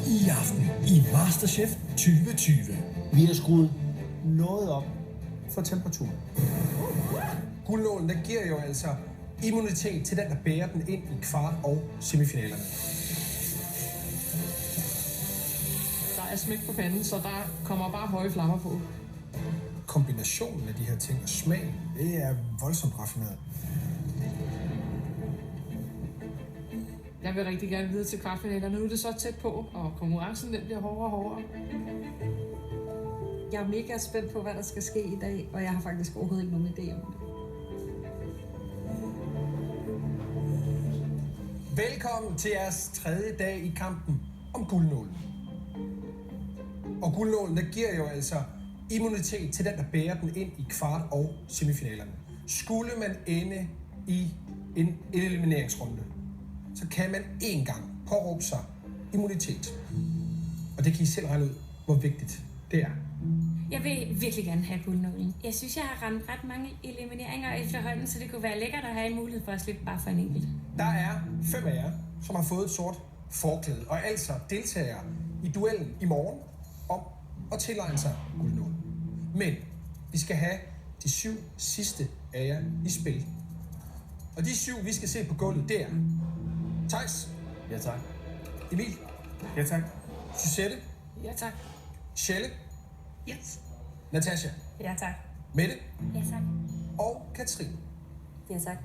I aften i Masterchef 2020. Vi har skruet noget op for temperaturen. Guldnålen, der giver jo altså immunitet til den, der bærer den ind i kvart- og semifinalerne. Der er smæk på panden, så der kommer bare høje flammer på. Kombinationen af de her ting og smag, det er voldsomt raffineret. Jeg vil rigtig gerne videre til kvartfinalerne. Nu er det så tæt på, og konkurrencen den bliver hårdere og hårdere. Jeg er mega spændt på, hvad der skal ske i dag, og jeg har faktisk overhovedet ikke nogen idé om det. Velkommen til jeres tredje dag i kampen om guldnålen. Og guldnålen, der giver jo altså immunitet til den, der bærer den ind i kvart- og semifinalerne. Skulle man ende i en elimineringsrunde, så kan man én gang påråbe sig immunitet. Og det kan I selv regne ud, hvor vigtigt det er. Jeg vil virkelig gerne have guldnålen. Jeg synes, jeg har ramt ret mange elimineringer efterhånden, så det kunne være lækkert at have en mulighed for at slippe bare for en enkelt. Der er 5 af jer, som har fået et sort forklæde, og altså deltager i duellen i morgen om at tilegne sig guldnålen. Men vi skal have de 7 sidste af jer i spil. Og de 7, vi skal se på gulvet, det er Theis. Ja, tak. Emil. Ja, tak. Suzette. Ja, tak. Shelle. Yes. Natasha. Ja, tak. Mette. Ja, tak. Og Katrine. Ja, tak.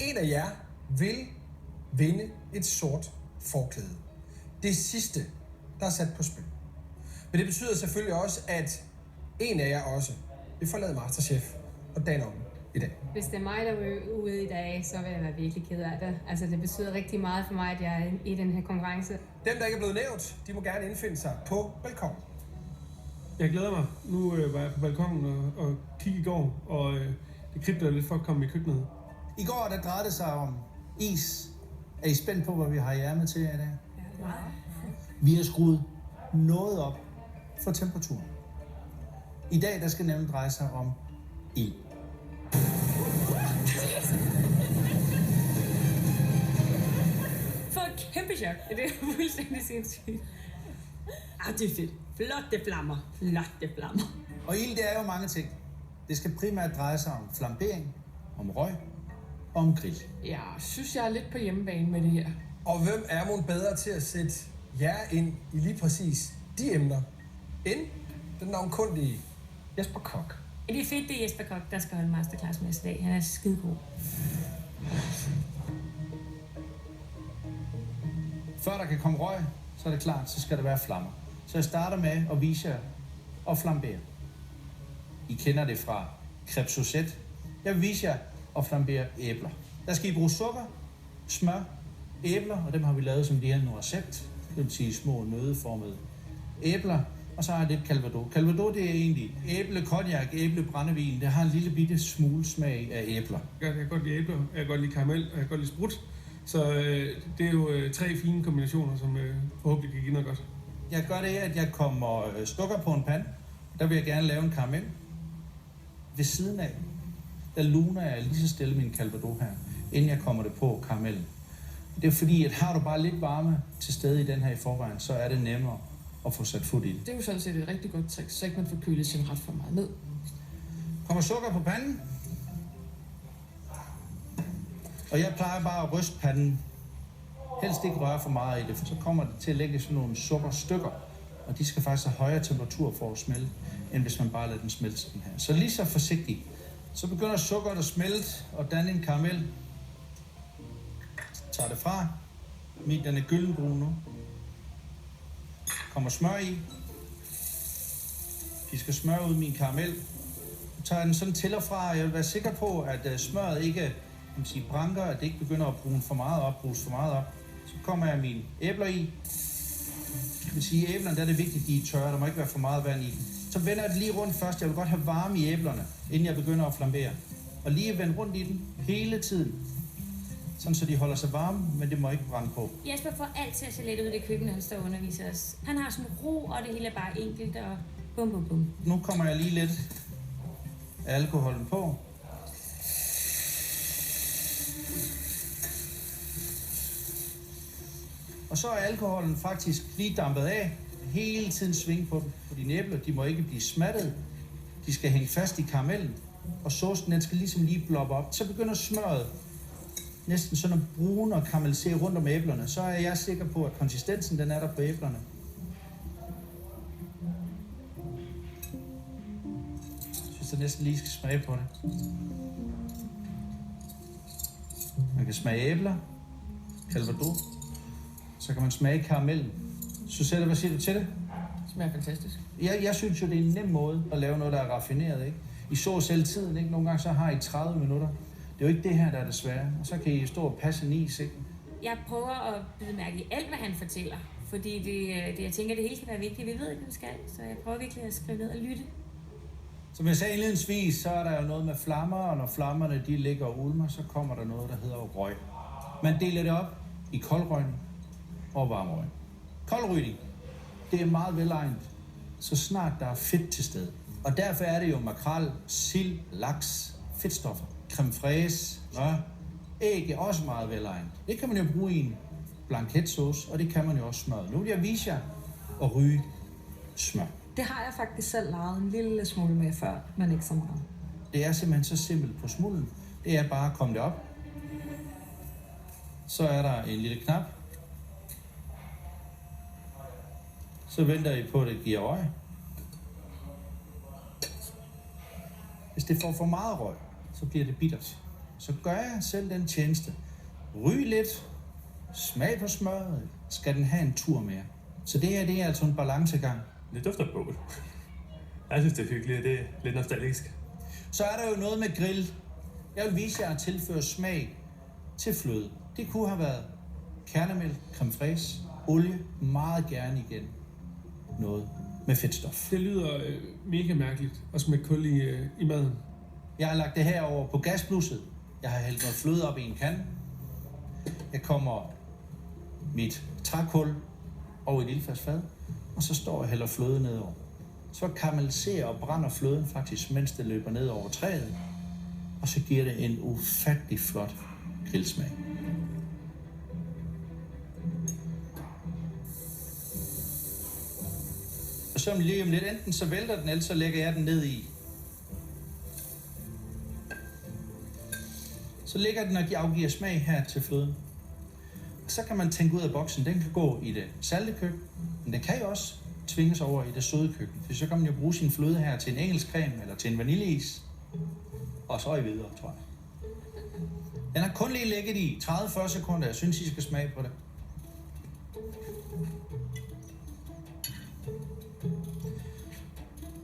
En af jer vil vinde et sort forklæde. Det sidste, der er sat på spil. Men det betyder selvfølgelig også, at en af jer også vil forlade Masterchef og dagen om i dag. Hvis det er mig, der er ude i dag, så vil jeg være virkelig ked af det. Altså, det betyder rigtig meget for mig, at jeg er i den her konkurrence. Dem, der ikke er blevet nævnt, de må gerne indfinde sig på balkonen. Jeg glæder mig. Nu var jeg på balkonen og kiggede i går, og det kribler lidt for at komme i køkkenet. I går der drejede det sig om is. Er I spændt på, hvad vi har i ærmet til jer i dag? Ja. Vi har skruet noget op for temperaturen. I dag der skal nemlig dreje sig om ild. For et kæmpe chok. Det er fuldstændig sindssygt. Det er fedt. Flotte flammer. Flotte flammer. Og ild det er jo mange ting. Det skal primært dreje sig om flambering, om røg og om grill. Jeg synes, jeg er lidt på hjemmebane med det her. Og hvem er mon bedre til at sætte jer ind i lige præcis de emner, end den navnkundige Jesper Kok? Det er fedt, det er Jesper Kok, der skal holde masterclass med os i dag. Han er skidegod. Før der kan komme røg, så er det klart, så skal der være flammer. Så jeg starter med at vise jer at flambere. I kender det fra crêpe Suzette. Jeg vil vise jer at flambere æbler. Der skal I bruge sukker, smør, æbler, og dem har vi lavet som de her noisette. Det vil sige små nøddeformede æbler. Og så har jeg lidt calvados. Calvados det er egentlig æble, cognac, æble, brændevin. Det har en lille bitte smule smag af æbler. Jeg kan godt lide æbler, jeg kan godt lide karamel, og jeg kan godt lide sprut. Så det er jo 3 fine kombinationer, som forhåbentlig kan give noget godt. Jeg gør det, at jeg kommer sukker på en pande. Der vil jeg gerne lave en karamel. Ved siden af, der luner jeg lige så stille min calvados her, inden jeg kommer det på karamellen. Det er fordi, at har du bare lidt varme til stede i den her i forvejen, så er det nemmere at få sat fod i det. Det er jo sådan set et rigtig godt trick, så ikke man får kølet sin ret for meget ned. Kommer sukker på panden. Og jeg plejer bare at ryste panden. Helst ikke røre for meget i det, for så kommer det til at lægge sådan nogle sukkerstykker. Og de skal faktisk have højere temperatur for at smelte, end hvis man bare lader den smelte sådan her. Så lige så forsigtigt. Så begynder sukkeret at smelte og danne en karamel. Tager det fra. Den er gyldenbrun nu. Kommer smør i. Pisker smør ud i min karamel. Tager den sådan til og fra. Jeg vil være sikker på, at smøret ikke branker, at det ikke begynder at bruge for meget op. Så kommer jeg mine æbler i. Jeg vil sige, at æblerne der er det vigtigt, at de er tørre. Der må ikke være for meget vand i dem. Så vender jeg det lige rundt først. Jeg vil godt have varme i æblerne, inden jeg begynder at flambere. Og lige vende rundt i den hele tiden. Sådan så de holder sig varme, men det må ikke brænde på. Jesper får altid at se lidt ud i det køkken, når han står og underviser os. Han har sådan ro, og det hele er bare enkelt, og bum bum bum. Nu kommer jeg lige lidt af alkoholen på. Og så er alkoholen faktisk lige dampet af. Hele tiden svinge på dem. For dine æbler, de må ikke blive smattet. De skal hænge fast i karamellen. Og saucen, den skal ligesom lige bloppe op. Så begynder smøret næsten sådan at brune og karamellisere rundt om æblerne. Så er jeg sikker på, at konsistensen, den er der på æblerne. Jeg synes, jeg næsten lige skal smage på det. Man kan smage æbler, calvados. Så kan man smage karamellen. Susette, hvad siger du til det? Det smager fantastisk. Jeg synes jo, det er en nem måde at lave noget, der er raffineret, ikke? I så selv tiden, ikke? Nogle gange så har I 30 minutter. Det er jo ikke det her, der er det svære. Og så kan I stå og passe en is, ikke? Jeg prøver at bide mærke i alt, hvad han fortæller. Fordi jeg tænker, at det hele kan være vigtigt. Vi ved ikke, hvad vi skal. Så jeg prøver virkelig at skrive ned og lytte. Som jeg sagde indledningsvis, så er der jo noget med flammer, og når flammerne de ligger og ulmer, så kommer der noget, der hedder røg. Man deler det op i koldrøgning og varmrøgning. Koldrygning, det er meget velegnet, så snart der er fedt til stede. Og derfor er det jo makrel, sild, laks, fedtstoffer, creme fraise, æg er også meget velegnet. Det kan man jo bruge i en blanketsauce, og det kan man jo også smøre. Nu vil jeg vise jer at ryge smør. Det har jeg faktisk selv lavet en lille smule med før, men ikke så meget. Det er simpelthen så simpelt på smulden. Det er bare at komme det op. Så er der en lille knap. Så venter I på, at det giver røg. Hvis det får for meget røg, så bliver det bittert. Så gør jeg selv den tjeneste. Ryg lidt. Smag på smøret. Skal den have en tur mere. Så det her, det er altså en balancegang. Det dufter på det. Jeg synes, det er hyggeligt, det er lidt nostalgisk. Så er der jo noget med grill. Jeg vil vise jer at tilføre smag til fløde. Det kunne have været kernemælk, creme fraise, olie, meget gerne igen noget med fedtstof. Det lyder mega mærkeligt at smække kul i maden. Jeg har lagt det her over på gasblusset. Jeg har hældt noget fløde op i en kande. Jeg kommer mit trækul over i et ildfast fad, og så står jeg og hælder fløde nedover. Så karamelliserer og brænder fløden faktisk, mens det løber ned over træet. Og så giver det en ufattelig flot grillsmag. Og så lige om lidt, enten så vælter den, eller så lægger jeg den ned i. Så lægger den og afgiver smag her til fløden. Så kan man tænke ud af boksen. Den kan gå i det salte køkken, men den kan jo også tvinges over i det søde køkken. For så kan man jo bruge sin fløde her til en engelsk creme eller til en vaniljeis. Og så er I videre, tror jeg. Den har kun lige ligget i 30-40 sekunder. Jeg synes, I skal smage på det.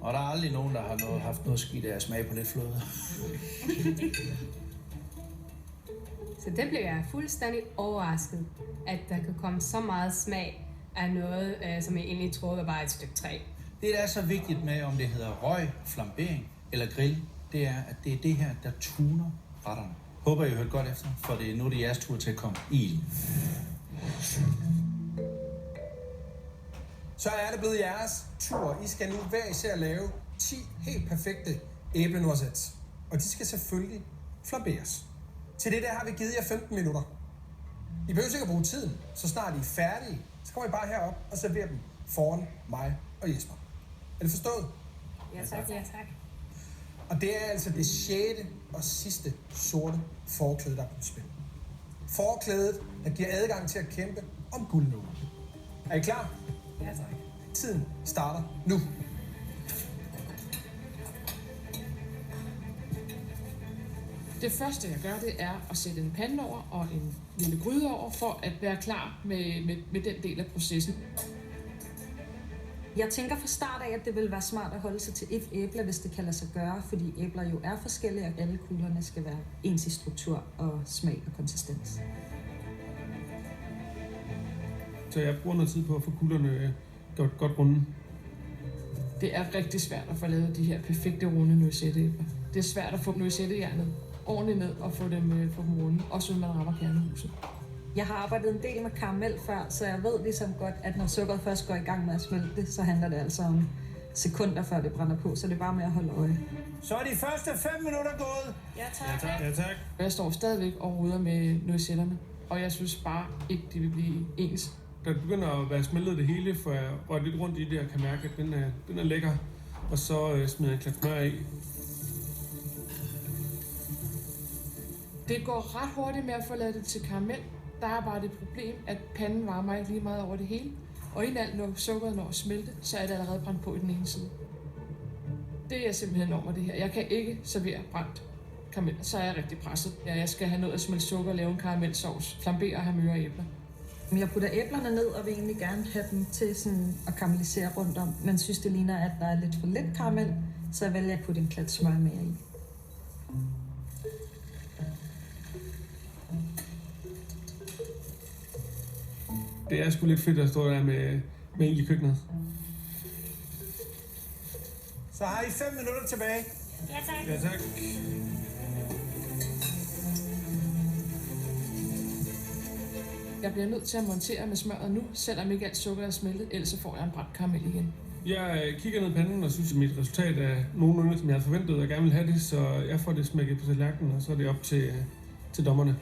Og der er aldrig nogen, der har haft noget skidt af at smage på lidt fløde. Så det blev jeg fuldstændig overrasket, at der kan komme så meget smag af noget, som jeg egentlig troede var bare et stykke træ. Det, der er så vigtigt med, om det hedder røg, flambering eller grill, det er, at det er det her, der tuner retterne. Håber, I hørte godt efter, for nu er det jeres tur til at komme i ilden. Så er det blevet jeres tur. I skal nu hver især lave 10 helt perfekte æblenordssæt. Og de skal selvfølgelig flamberes. Til det der har vi givet jer 15 minutter. I behøver ikke at bruge tiden, så snart I er færdige, så kommer I bare herop og serverer dem foran mig og Jesper. Er det forstået? Ja tak. Ja, tak. Og det er altså det 6. og sidste sorte forklæde, der er på spil. Forklædet, der giver adgang til at kæmpe om guldnålen. Er I klar? Ja tak. Tiden starter nu. Det første, jeg gør, det er at sætte en pande over og en lille gryde over, for at være klar med den del af processen. Jeg tænker fra start af, at det vil være smart at holde sig til et æble, hvis det kan lade sig gøre, fordi æbler jo er forskellige, og alle kuglerne skal være ens i struktur og smag og konsistens. Så jeg bruger noget tid på at få kuglerne godt runde. Det er rigtig svært at få lavet de her perfekte runde noisetteæbler. Det er svært at få noisettejernet ordentligt ned og få dem runde, også når man rammer kernehuset. Jeg har arbejdet en del med karamel før, så jeg ved ligesom godt, at når sukkeret først går i gang med at smelte, så handler det altså om sekunder, før det brænder på, så det er bare med at holde øje. Så er de første 5 minutter gået. Ja tak. Ja, tak. Og jeg står stadigvæk og ruder med noisetterne, og jeg synes bare ikke, det vil blive ens Da det begynder at være smeltet det hele, får jeg rørt lidt rundt i det, og kan mærke, at den er lækker. Og så smider jeg en klat smør i. Det går ret hurtigt med at få lavet det til karamel. Der er bare det problem, at panden varmer ikke lige meget over det hele. Og inden alt, når sukkeret når at smelte, så er det allerede brændt på i den ene side. Det er simpelthen over det her. Jeg kan ikke servere brændt karamel, så er jeg rigtig presset. Jeg skal have noget at smelte sukker, lave en karamelsauce, flambere og have møre æbler. Jeg putter æblerne ned og vil egentlig gerne have dem til sådan at karamellisere rundt om, men synes det ligner, at der er lidt for lidt karamel, så jeg vælger at putte en klat smør mere i. Det er sgu lidt fedt at stå der med ild i køkkenet. Så har I 5 minutter tilbage. Ja, tak. Ja, tak. Jeg bliver nødt til at montere med smøret nu, selvom ikke alt sukker er smeltet, ellers så får jeg en brændt karamel igen. Jeg kigger ned i panden og synes, at mit resultat er nogenlunde, som jeg havde forventet, og gerne vil have det, så jeg får det smækket på tallerkenen, og så er det op til dommerne.